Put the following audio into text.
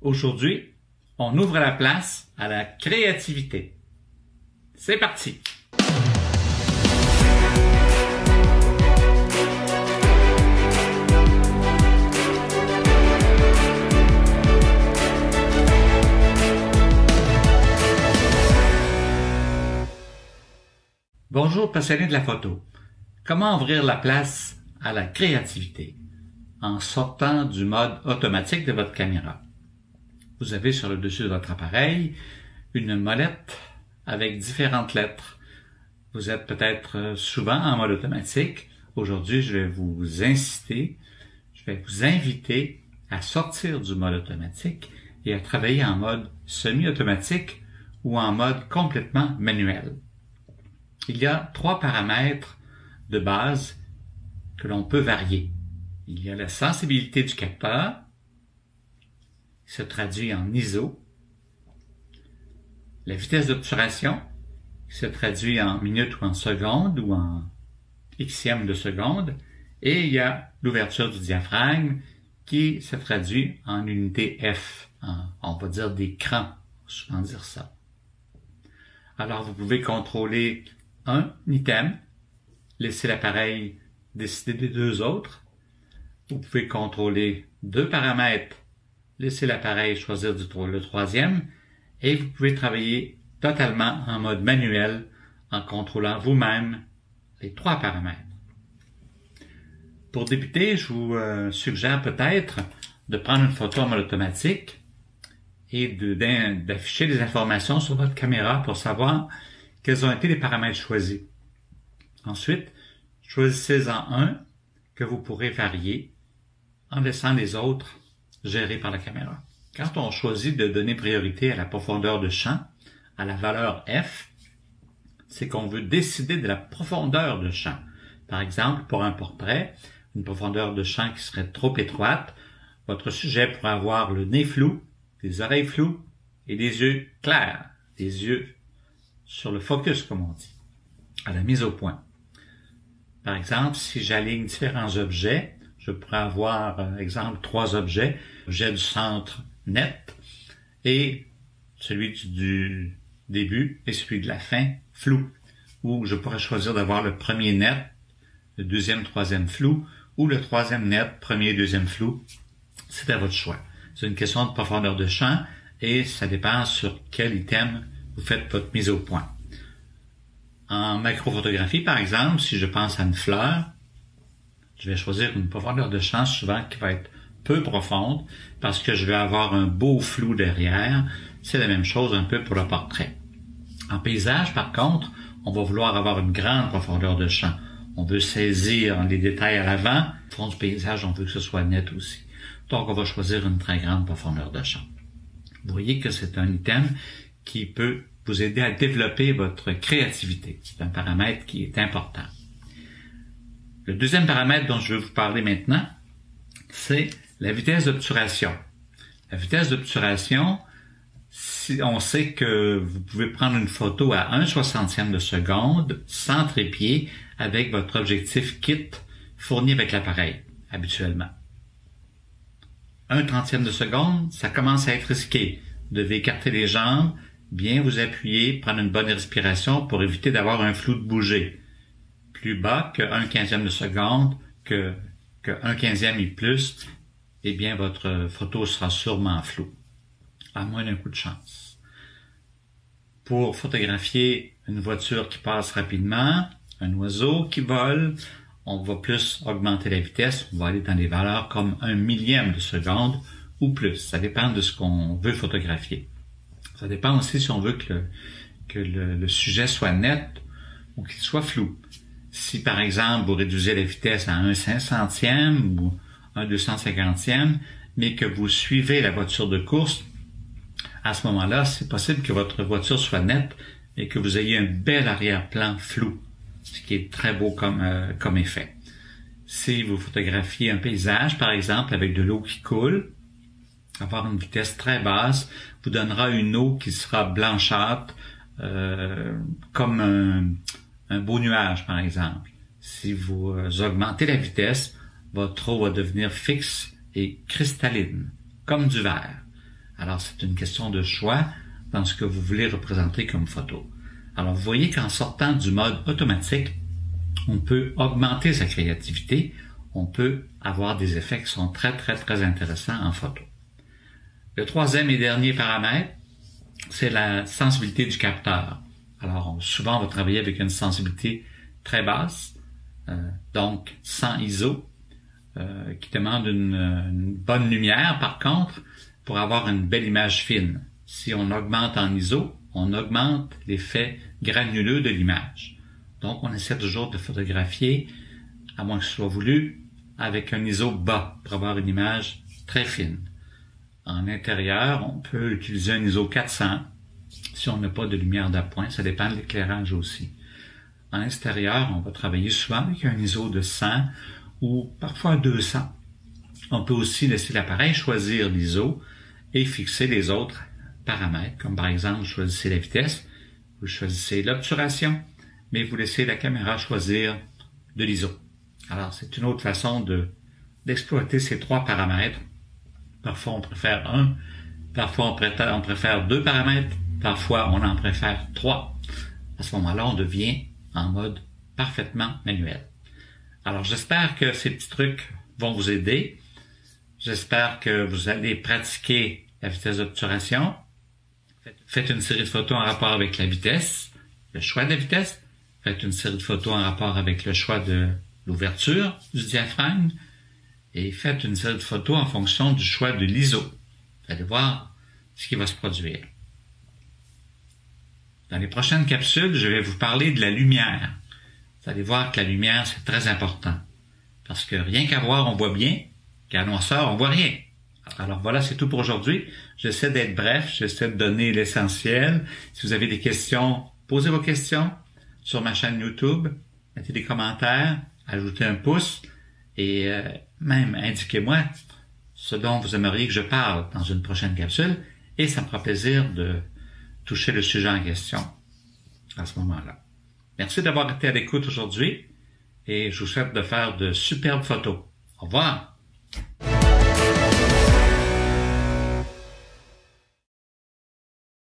Aujourd'hui, on ouvre la place à la créativité. C'est parti! Bonjour passionnés de la photo. Comment ouvrir la place à la créativité? En sortant du mode automatique de votre caméra. Vous avez sur le dessus de votre appareil une molette avec différentes lettres. Vous êtes peut-être souvent en mode automatique. Aujourd'hui, je vais vous inviter à sortir du mode automatique et à travailler en mode semi-automatique ou en mode complètement manuel. Il y a 3 paramètres de base que l'on peut varier. Il y a la sensibilité du capteur, qui se traduit en ISO, la vitesse d'obturation, qui se traduit en minutes ou en secondes ou en xième de seconde, et il y a l'ouverture du diaphragme, qui se traduit en unité F, on va dire des crans, on va souvent dire ça. Alors vous pouvez contrôler un item, laisser l'appareil décider des 2 autres. Vous pouvez contrôler 2 paramètres, laisser l'appareil choisir le 3e, et vous pouvez travailler totalement en mode manuel en contrôlant vous-même les 3 paramètres. Pour débuter, je vous suggère peut-être de prendre une photo en mode automatique et d'afficher des informations sur votre caméra pour savoir quels ont été les paramètres choisis. Ensuite, choisissez-en un que vous pourrez varier en laissant les autres gérés par la caméra. Quand on choisit de donner priorité à la profondeur de champ, à la valeur F, c'est qu'on veut décider de la profondeur de champ. Par exemple, pour un portrait, une profondeur de champ qui serait trop étroite, votre sujet pourrait avoir le nez flou, les oreilles floues et des yeux clairs, des yeux sur le focus, comme on dit, à la mise au point. Par exemple, si j'aligne différents objets, je pourrais avoir, par exemple, 3 objets, l'objet du centre net et celui du début et celui de la fin flou. Ou je pourrais choisir d'avoir le premier net, le 2e, 3e flou, ou le 3e net, 1er, 2e flou. C'est à votre choix. C'est une question de profondeur de champ et ça dépend sur quel item vous faites votre mise au point. En macrophotographie, par exemple, si je pense à une fleur, je vais choisir une profondeur de champ souvent qui va être peu profonde parce que je vais avoir un beau flou derrière. C'est la même chose un peu pour le portrait. En paysage, par contre, on va vouloir avoir une grande profondeur de champ. On veut saisir les détails à l'avant. Au fond du paysage, on veut que ce soit net aussi. Donc, on va choisir une très grande profondeur de champ. Vous voyez que c'est un item qui peut vous aider à développer votre créativité. C'est un paramètre qui est important. Le 2e paramètre dont je vais vous parler maintenant, c'est la vitesse d'obturation. La vitesse d'obturation, si on sait que vous pouvez prendre une photo à 1/60e de seconde, sans trépied, avec votre objectif kit fourni avec l'appareil, habituellement. 1/30e de seconde, ça commence à être risqué. Vous devez écarter les jambes, bien vous appuyer, prendre une bonne respiration pour éviter d'avoir un flou de bouger. Plus bas que 1/15e de seconde, que 1/15e et plus, eh bien votre photo sera sûrement floue, à moins d'un coup de chance. Pour photographier une voiture qui passe rapidement, un oiseau qui vole, on va plus augmenter la vitesse, on va aller dans des valeurs comme 1/1000e de seconde ou plus. Ça dépend de ce qu'on veut photographier. Ça dépend aussi si on veut que le sujet soit net ou qu'il soit flou. Si par exemple vous réduisez la vitesse à 1/500e ou 1/250e, mais que vous suivez la voiture de course, à ce moment-là, c'est possible que votre voiture soit nette et que vous ayez un bel arrière-plan flou, ce qui est très beau comme effet. Si vous photographiez un paysage, par exemple, avec de l'eau qui coule, avoir une vitesse très basse vous donnera une eau qui sera blanchâtre, comme un beau nuage, par exemple. Si vous augmentez la vitesse, votre eau va devenir fixe et cristalline, comme du verre. Alors, c'est une question de choix dans ce que vous voulez représenter comme photo. Alors, vous voyez qu'en sortant du mode automatique, on peut augmenter sa créativité, on peut avoir des effets qui sont très, très, très intéressants en photo. Le troisième et dernier paramètre, c'est la sensibilité du capteur. Alors, souvent, on va travailler avec une sensibilité très basse, donc sans ISO, qui demande une bonne lumière, par contre, pour avoir une belle image fine. Si on augmente en ISO, on augmente l'effet granuleux de l'image. Donc, on essaie toujours de photographier, à moins que ce soit voulu, avec un ISO bas pour avoir une image très fine. En intérieur, on peut utiliser un ISO 400 si on n'a pas de lumière d'appoint. Ça dépend de l'éclairage aussi. En extérieur, on va travailler souvent avec un ISO de 100 ou parfois 200. On peut aussi laisser l'appareil choisir l'ISO et fixer les autres paramètres, comme par exemple, choisissez la vitesse, vous choisissez l'obturation, mais vous laissez la caméra choisir de l'ISO. Alors, c'est une autre façon d'exploiter ces trois paramètres. Parfois, on préfère un, parfois, on préfère deux paramètres, parfois, on en préfère trois. À ce moment-là, on devient en mode parfaitement manuel. Alors, j'espère que ces petits trucs vont vous aider. J'espère que vous allez pratiquer la vitesse d'obturation. Faites une série de photos en rapport avec la vitesse, le choix de la vitesse. Faites une série de photos en rapport avec le choix de l'ouverture du diaphragme. Et faites une série de photos en fonction du choix de l'ISO. Vous allez voir ce qui va se produire. Dans les prochaines capsules, je vais vous parler de la lumière. Vous allez voir que la lumière, c'est très important. Parce que rien qu'à voir, on voit bien, qu'à annonceur, on voit rien. Alors voilà, c'est tout pour aujourd'hui. J'essaie d'être bref, j'essaie de donner l'essentiel. Si vous avez des questions, posez vos questions sur ma chaîne YouTube, mettez des commentaires, ajoutez un pouce et même indiquez-moi ce dont vous aimeriez que je parle dans une prochaine capsule et ça me fera plaisir de toucher le sujet en question à ce moment-là. Merci d'avoir été à l'écoute aujourd'hui et je vous souhaite de faire de superbes photos. Au revoir!